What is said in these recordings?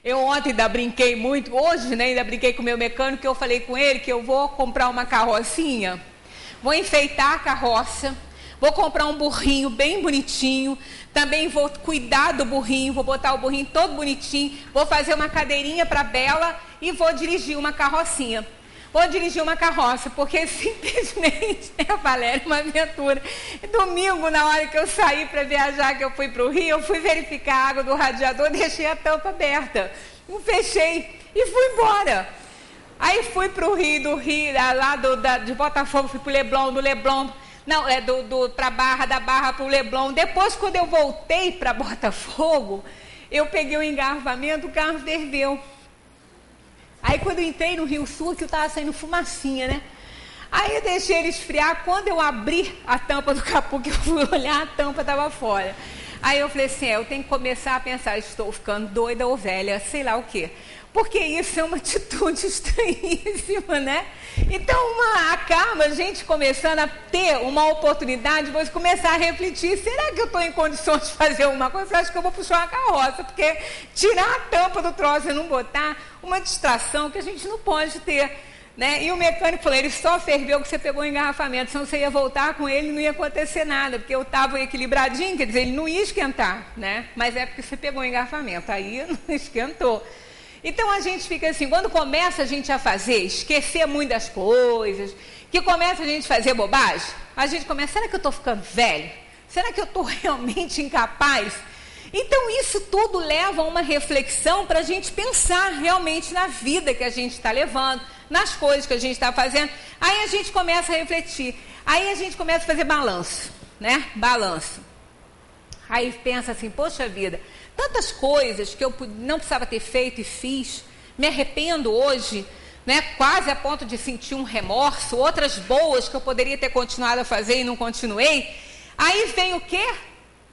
Eu ontem ainda brinquei muito, hoje, né, ainda brinquei com o meu mecânico, que eu falei com ele que eu vou comprar uma carrocinha, vou enfeitar a carroça, vou comprar um burrinho bem bonitinho, também vou cuidar do burrinho, vou botar o burrinho todo bonitinho, vou fazer uma cadeirinha para Bela e vou dirigir uma carrocinha. Vou dirigir uma carroça, porque simplesmente, né, Valéria, uma aventura. Domingo, na hora que eu saí para viajar, que eu fui para o Rio, eu fui verificar a água do radiador, deixei a tampa aberta. Não fechei e fui embora. Aí fui para o Rio, lá de Botafogo, fui para o Leblon, do Leblon, não, para Barra, da Barra para o Leblon. Depois, quando eu voltei para Botafogo, eu peguei o engarrafamento, o carro ferveu. Aí quando eu entrei no Rio Sul, que eu estava saindo fumacinha, né? Aí eu deixei ele esfriar. Quando eu abri a tampa do capô, que eu fui olhar, a tampa estava fora. Aí eu falei assim, eu tenho que começar a pensar, estou ficando doida ou velha, sei lá o quê. Porque isso é uma atitude estranhíssima, né? Então acaba a gente começando a ter uma oportunidade de você começar a refletir, será que eu estou em condições de fazer alguma coisa? Eu acho que eu vou puxar uma carroça, porque tirar a tampa do troço e não botar uma distração que a gente não pode ter, né? E o mecânico falou, ele só ferveu que você pegou o engarrafamento, senão você ia voltar com ele e não ia acontecer nada, porque eu estava equilibradinho, quer dizer, ele não ia esquentar, né? Mas é porque você pegou o engarrafamento, aí não esquentou. Então a gente fica assim, quando começa a gente a fazer, esquecer muito das coisas, que começa a gente a fazer bobagem, a gente começa, será que eu estou ficando velho? Será que eu estou realmente incapaz? Então isso tudo leva a uma reflexão para a gente pensar realmente na vida que a gente está levando, nas coisas que a gente está fazendo. Aí a gente começa a refletir, aí a gente começa a fazer balanço, né? Balanço. Aí pensa assim, poxa vida, tantas coisas que eu não precisava ter feito e fiz, me arrependo hoje, né, quase a ponto de sentir um remorso, outras boas que eu poderia ter continuado a fazer e não continuei. Aí vem o quê?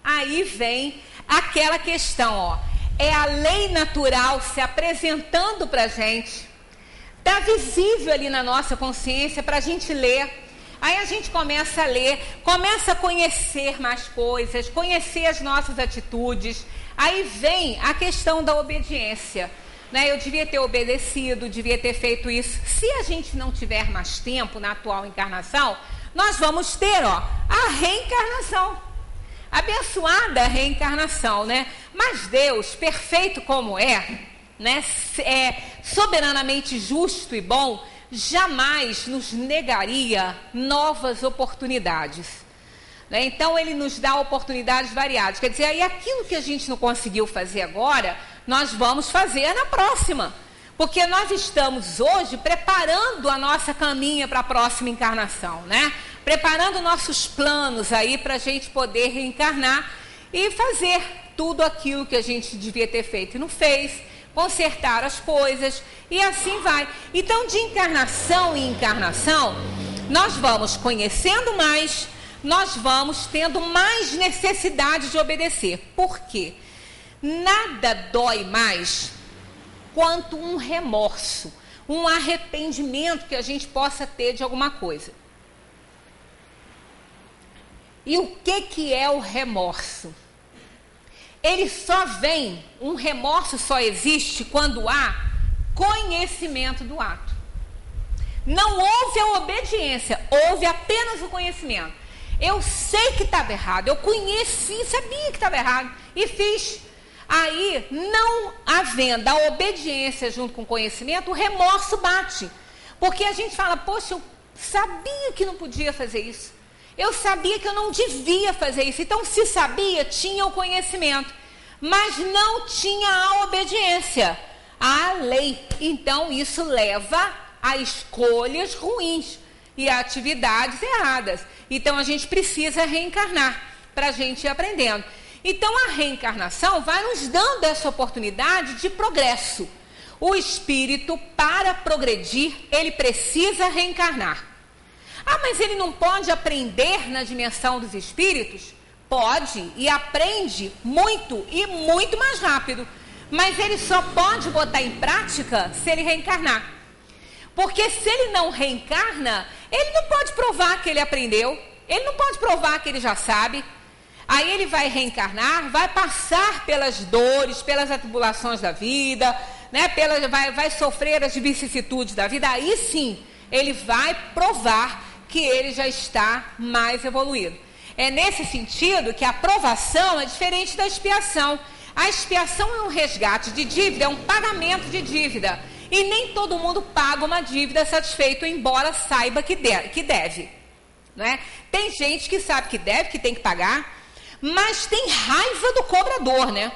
Aí vem aquela questão, ó, é a lei natural se apresentando para a gente, está visível ali na nossa consciência para a gente ler. Aí a gente começa a ler, começa a conhecer mais coisas, conhecer as nossas atitudes. Aí vem a questão da obediência, né? Eu devia ter obedecido, devia ter feito isso. Se a gente não tiver mais tempo na atual encarnação, nós vamos ter, ó, a reencarnação. Abençoada reencarnação, né? Mas Deus, perfeito como é, né? É soberanamente justo e bom, jamais nos negaria novas oportunidades, né? Então ele nos dá oportunidades variadas, quer dizer, aí aquilo que a gente não conseguiu fazer agora, nós vamos fazer na próxima, porque nós estamos hoje preparando a nossa caminha para a próxima encarnação, né? Preparando nossos planos aí para a gente poder reencarnar e fazer tudo aquilo que a gente devia ter feito e não fez, consertar as coisas e assim vai. Então, de encarnação em encarnação, nós vamos conhecendo mais, nós vamos tendo mais necessidade de obedecer. Por quê? Nada dói mais quanto um remorso, um arrependimento que a gente possa ter de alguma coisa. E o que é o remorso? Ele só vem, um remorso só existe quando há conhecimento do ato. Não houve a obediência, houve apenas o conhecimento. Eu sei que estava errado, eu conheci, sabia que estava errado e fiz. Aí, não havendo a obediência junto com o conhecimento, o remorso bate. Porque a gente fala, poxa, eu sabia que não podia fazer isso. Eu sabia que eu não devia fazer isso. Então, se sabia, tinha o conhecimento, mas não tinha a obediência à lei. Então, isso leva a escolhas ruins e a atividades erradas. Então, a gente precisa reencarnar para a gente ir aprendendo. Então, a reencarnação vai nos dando essa oportunidade de progresso. O espírito, para progredir, ele precisa reencarnar. Ah, mas ele não pode aprender na dimensão dos espíritos? Pode, e aprende muito e muito mais rápido. Mas ele só pode botar em prática se ele reencarnar. Porque se ele não reencarna, ele não pode provar que ele aprendeu, ele não pode provar que ele já sabe. Aí ele vai reencarnar, vai passar pelas dores, pelas atribulações da vida, né? Vai sofrer as vicissitudes da vida. Aí sim, ele vai provar que ele já está mais evoluído. É nesse sentido que a provação é diferente da expiação. A expiação é um resgate de dívida, é um pagamento de dívida. E nem todo mundo paga uma dívida satisfeito, embora saiba que deve. Né? Tem gente que sabe que deve, que tem que pagar, mas tem raiva do cobrador, né?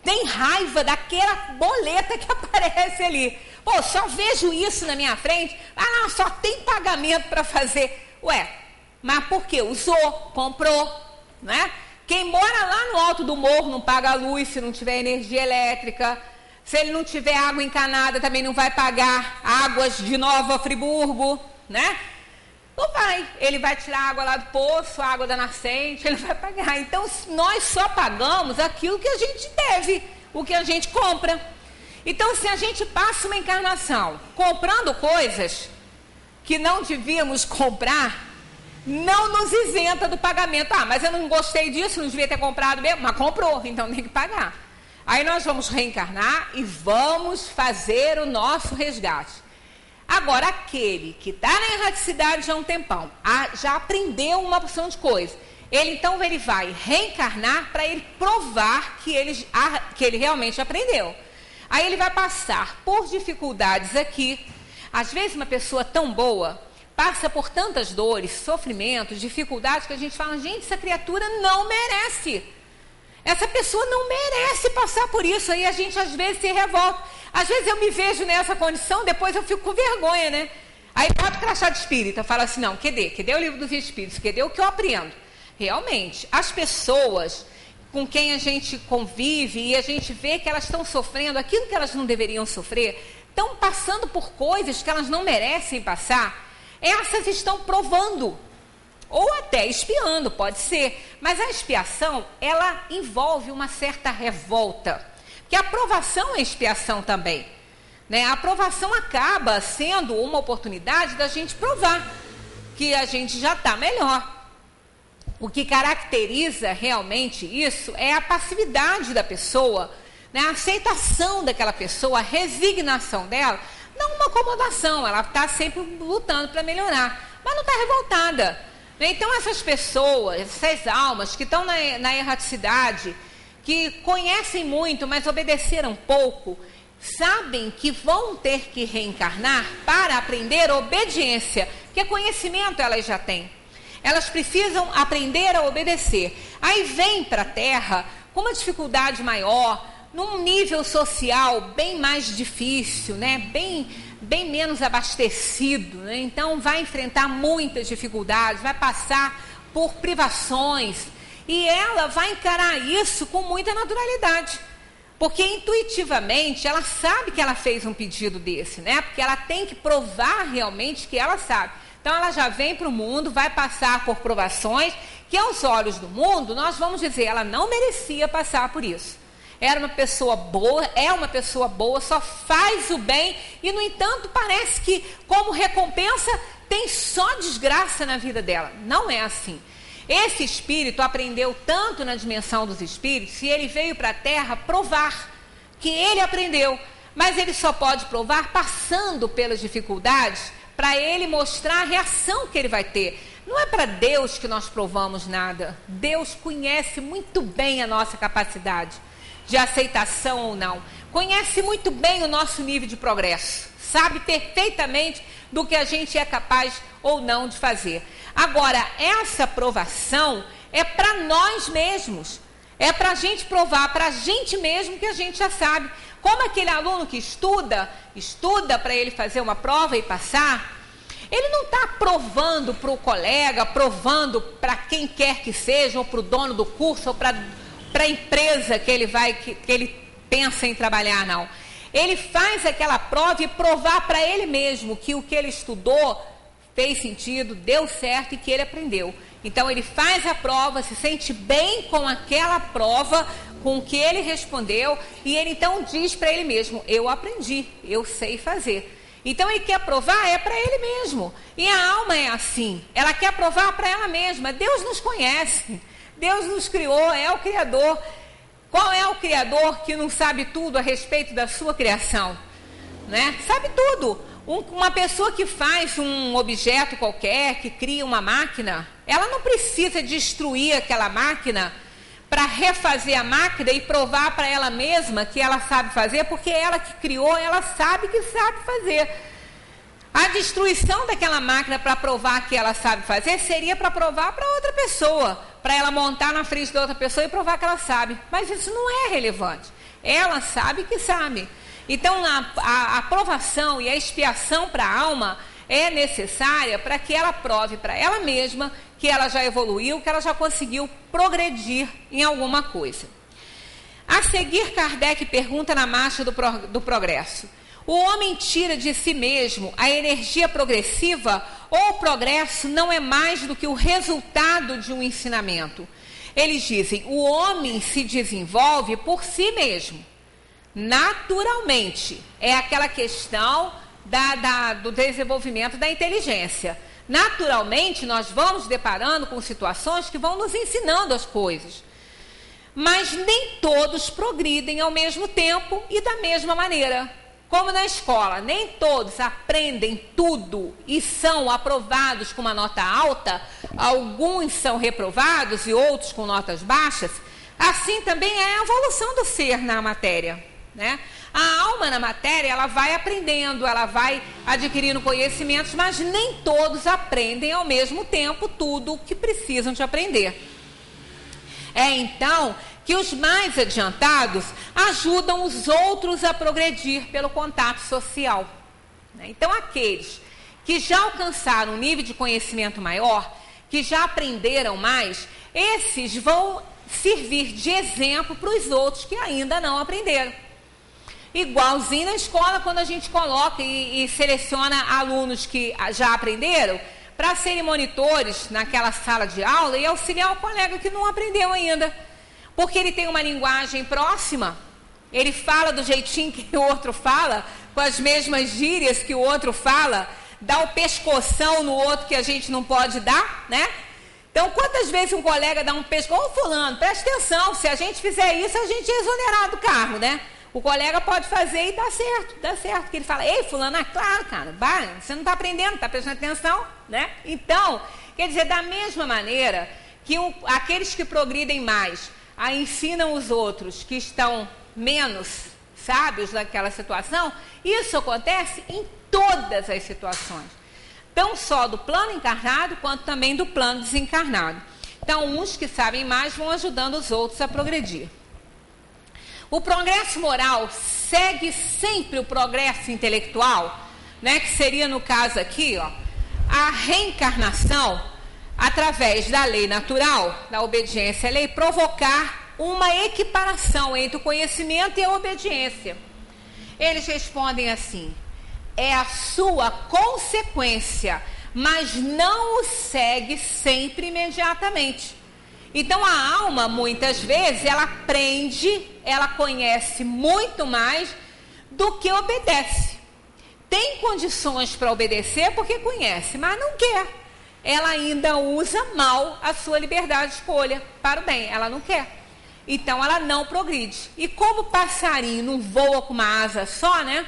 Tem raiva daquela boleta que aparece ali. Pô, só vejo isso na minha frente. Ah, só tem pagamento para fazer. Ué, mas por quê? Usou, comprou, né? Quem mora lá no alto do morro não paga a luz se não tiver energia elétrica. Se ele não tiver água encanada, também não vai pagar águas de Nova Friburgo, né? Não vai. Ele vai tirar água lá do poço, água da nascente, ele vai pagar. Então, nós só pagamos aquilo que a gente deve, o que a gente compra. Então, se a gente passa uma encarnação comprando coisas que não devíamos comprar, não nos isenta do pagamento. Ah, mas eu não gostei disso, não devia ter comprado mesmo. Mas comprou, então tem que pagar. Aí nós vamos reencarnar e vamos fazer o nosso resgate. Agora, aquele que está na erraticidade já há um tempão, já aprendeu uma porção de coisa. Então ele vai reencarnar para ele provar que ele realmente aprendeu. Aí ele vai passar por dificuldades aqui. Às vezes uma pessoa tão boa passa por tantas dores, sofrimentos, dificuldades, que a gente fala, gente, essa criatura não merece. Essa pessoa não merece passar por isso. Aí a gente às vezes se revolta. Às vezes eu me vejo nessa condição, depois eu fico com vergonha, né? Aí bota o crachá de espírita, fala assim, não, cadê o livro dos espíritos? Cadê o que eu aprendo? Realmente, as pessoas com quem a gente convive e a gente vê que elas estão sofrendo aquilo que elas não deveriam sofrer, estão passando por coisas que elas não merecem passar, essas estão provando, ou até expiando, pode ser. Mas a expiação, ela envolve uma certa revolta, porque a aprovação é expiação também. Né? A aprovação acaba sendo uma oportunidade da gente provar que a gente já está melhor. O que caracteriza realmente isso é a passividade da pessoa, né? A aceitação daquela pessoa, a resignação dela, não uma acomodação, ela está sempre lutando para melhorar, mas não está revoltada. Né? Então essas pessoas, essas almas que estão na erraticidade, que conhecem muito, mas obedeceram pouco, sabem que vão ter que reencarnar para aprender obediência, porque conhecimento elas já têm. Elas precisam aprender a obedecer. Aí vem para a Terra com uma dificuldade maior, num nível social bem mais difícil, né? bem menos abastecido. Né? Então vai enfrentar muitas dificuldades, vai passar por privações. E ela vai encarar isso com muita naturalidade. Porque intuitivamente ela sabe que ela fez um pedido desse, né? Porque ela tem que provar realmente que ela sabe. Então ela já vem para o mundo, vai passar por provações, que aos olhos do mundo, nós vamos dizer, ela não merecia passar por isso. Era uma pessoa boa, é uma pessoa boa, só faz o bem, e no entanto parece que como recompensa tem só desgraça na vida dela. Não é assim. Esse espírito aprendeu tanto na dimensão dos espíritos, e ele veio para a Terra provar que ele aprendeu, mas ele só pode provar passando pelas dificuldades, para ele mostrar a reação que ele vai ter. Não é para Deus que nós provamos nada. Deus conhece muito bem a nossa capacidade de aceitação ou não. Conhece muito bem o nosso nível de progresso. Sabe perfeitamente do que a gente é capaz ou não de fazer. Agora, essa provação é para nós mesmos. É para a gente provar para a gente mesmo que a gente já sabe. Como aquele aluno que estuda para ele fazer uma prova e passar, ele não está provando para o colega, provando para quem quer que seja, ou para o dono do curso, ou para a empresa que ele pensa em trabalhar, não. Ele faz aquela prova e provar para ele mesmo que o que ele estudou fez sentido, deu certo e que ele aprendeu. Então ele faz a prova, se sente bem com aquela prova, com o que ele respondeu, e ele então diz para ele mesmo, eu aprendi, eu sei fazer. Então ele quer provar é para ele mesmo. E a alma é assim, ela quer provar para ela mesma. Deus nos conhece, Deus nos criou, é o Criador. Qual é o Criador que não sabe tudo a respeito da sua criação? Né? Sabe tudo. Uma pessoa que faz um objeto qualquer, que cria uma máquina, ela não precisa destruir aquela máquina para refazer a máquina e provar para ela mesma que ela sabe fazer, porque ela que criou, ela sabe que sabe fazer. A destruição daquela máquina para provar que ela sabe fazer seria para provar para outra pessoa, para ela montar na frente da outra pessoa e provar que ela sabe. Mas isso não é relevante. Ela sabe que sabe. Então, a aprovação e a expiação para a alma é necessária para que ela prove para ela mesma que ela já evoluiu, que ela já conseguiu progredir em alguma coisa. A seguir, Kardec pergunta na marcha do progresso: o homem tira de si mesmo a energia progressiva ou o progresso não é mais do que o resultado de um ensinamento? Eles dizem: o homem se desenvolve por si mesmo, naturalmente. É aquela questão do desenvolvimento da inteligência. Naturalmente, nós vamos deparando com situações que vão nos ensinando as coisas. Mas nem todos progridem ao mesmo tempo e da mesma maneira. Como na escola, nem todos aprendem tudo e são aprovados com uma nota alta, alguns são reprovados e outros com notas baixas, assim também é a evolução do ser na matéria, né? A alma na matéria, ela vai aprendendo, ela vai adquirindo conhecimentos, mas nem todos aprendem ao mesmo tempo tudo o que precisam de aprender. É então que os mais adiantados ajudam os outros a progredir pelo contato social. Então, aqueles que já alcançaram um nível de conhecimento maior, que já aprenderam mais, esses vão servir de exemplo para os outros que ainda não aprenderam. Igualzinho na escola, quando a gente coloca e seleciona alunos que já aprenderam para serem monitores naquela sala de aula e auxiliar o colega que não aprendeu ainda. Porque ele tem uma linguagem próxima, ele fala do jeitinho que o outro fala, com as mesmas gírias que o outro fala, dá o pescoção no outro que a gente não pode dar, né? Então, quantas vezes um colega dá um pescoço, ô fulano, presta atenção, se a gente fizer isso, a gente é exonerado do cargo, né? O colega pode fazer e dá certo, que ele fala: ei fulano, é claro, cara, vai, você não está aprendendo, está prestando atenção, né? Então, quer dizer, da mesma maneira que aqueles que progridem mais, ensinam os outros que estão menos sábios naquela situação, isso acontece em todas as situações, não só do plano encarnado, quanto também do plano desencarnado. Então, uns que sabem mais vão ajudando os outros a progredir. O progresso moral segue sempre o progresso intelectual, né, que seria, no caso aqui, ó, a reencarnação, através da lei natural, da obediência à lei, provocar uma equiparação entre o conhecimento e a obediência. Eles respondem assim: é a sua consequência, mas não o segue sempre imediatamente. Então a alma, muitas vezes, ela aprende, ela conhece muito mais do que obedece. Tem condições para obedecer porque conhece, mas não quer. Ela ainda usa mal a sua liberdade de escolha para o bem, ela não quer. Então ela não progride. E como o passarinho não voa com uma asa só, né?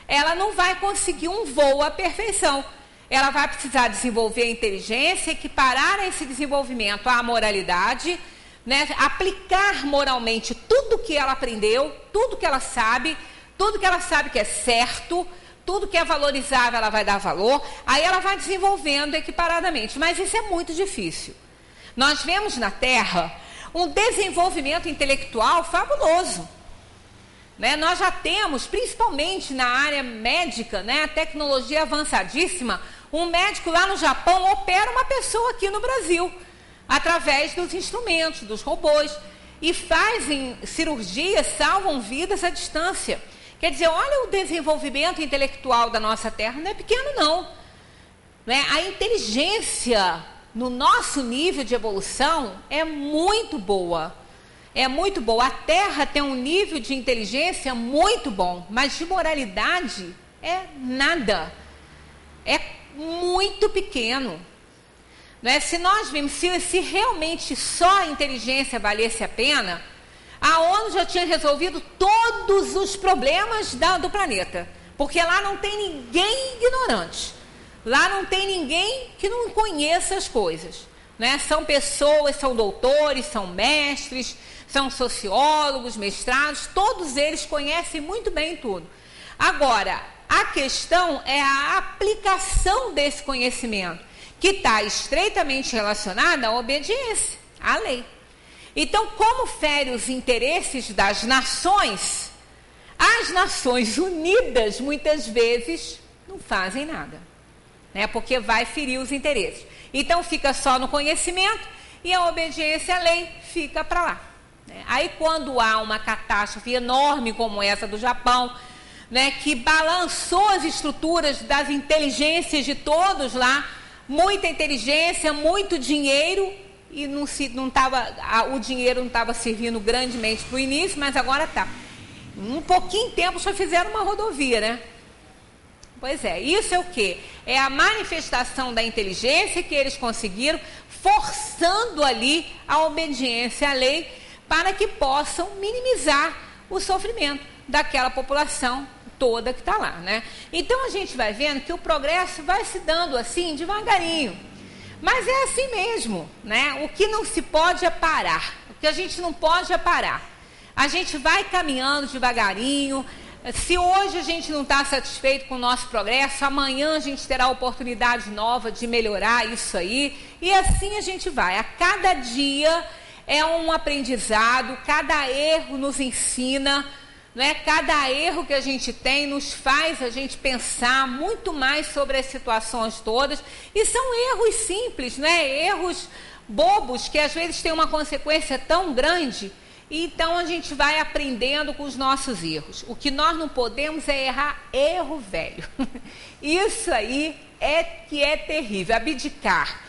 Ela não vai conseguir um voo à perfeição. Ela vai precisar desenvolver a inteligência, equiparar esse desenvolvimento à moralidade, né? Aplicar moralmente tudo que ela aprendeu, tudo que ela sabe que é certo, tudo que é valorizável ela vai dar valor, aí ela vai desenvolvendo equiparadamente. Mas isso é muito difícil. Nós vemos na Terra um desenvolvimento intelectual fabuloso. Né? Nós já temos, principalmente na área médica, né, a tecnologia avançadíssima. Um médico lá no Japão opera uma pessoa aqui no Brasil, através dos instrumentos, dos robôs, e fazem cirurgias, salvam vidas à distância. Quer dizer, olha o desenvolvimento intelectual da nossa Terra, não é pequeno não. Né? A inteligência no nosso nível de evolução é muito boa. É muito boa. A Terra tem um nível de inteligência muito bom, mas de moralidade é nada. É muito pequeno. né? Se nós vimos, se realmente só a inteligência valesse a pena, a ONU já tinha resolvido todos os problemas do planeta. Porque lá não tem ninguém ignorante. Lá não tem ninguém que não conheça as coisas, né? São pessoas, são doutores, são mestres, são sociólogos, mestrados, todos eles conhecem muito bem tudo. Agora, a questão é a aplicação desse conhecimento, que está estreitamente relacionada à obediência, à lei. Então, como fere os interesses das nações, as Nações Unidas, muitas vezes, não fazem nada, né? Porque vai ferir os interesses. Então, fica só no conhecimento e a obediência à lei fica para lá, né? Aí, quando há uma catástrofe enorme como essa do Japão, né, que balançou as estruturas das inteligências de todos lá, muita inteligência, muito dinheiro, e o dinheiro não estava servindo grandemente para o início, mas agora está. Em um pouquinho tempo só fizeram uma rodovia, né? Pois é, isso é o quê? É a manifestação da inteligência que eles conseguiram, forçando ali a obediência à lei para que possam minimizar o sofrimento daquela população toda que está lá, né? Então a gente vai vendo que o progresso vai se dando assim devagarinho, mas é assim mesmo, né? O que não se pode é parar, o que a gente não pode é parar. A gente vai caminhando devagarinho. Se hoje a gente não está satisfeito com o nosso progresso, amanhã a gente terá oportunidade nova de melhorar isso aí, e assim a gente vai. A cada dia é um aprendizado, cada erro nos ensina, né? Cada erro que a gente tem nos faz a gente pensar muito mais sobre as situações todas, e são erros simples, né? Erros bobos que às vezes têm uma consequência tão grande. Então a gente vai aprendendo com os nossos erros. O que nós não podemos é errar erro velho. Isso aí é que é terrível, abdicar.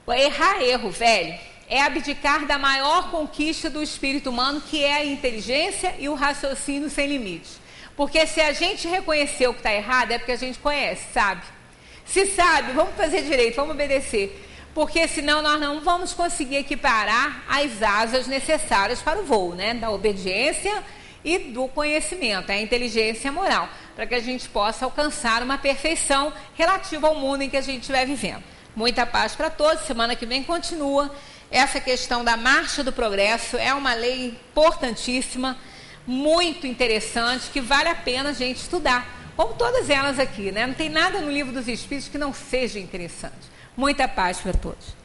Errar erro velho é abdicar da maior conquista do espírito humano, que é a inteligência e o raciocínio sem limites. Porque se a gente reconhecer o que está errado, é porque a gente conhece, sabe? Se sabe, vamos fazer direito, vamos obedecer. Porque senão nós não vamos conseguir equiparar as asas necessárias para o voo, né? Da obediência e do conhecimento, a inteligência moral, para que a gente possa alcançar uma perfeição relativa ao mundo em que a gente estiver vivendo. Muita paz para todos. Semana que vem continua. Essa questão da marcha do progresso é uma lei importantíssima, muito interessante, que vale a pena a gente estudar, como todas elas aqui, né? Não tem nada no Livro dos Espíritos que não seja interessante. Muita paz para todos.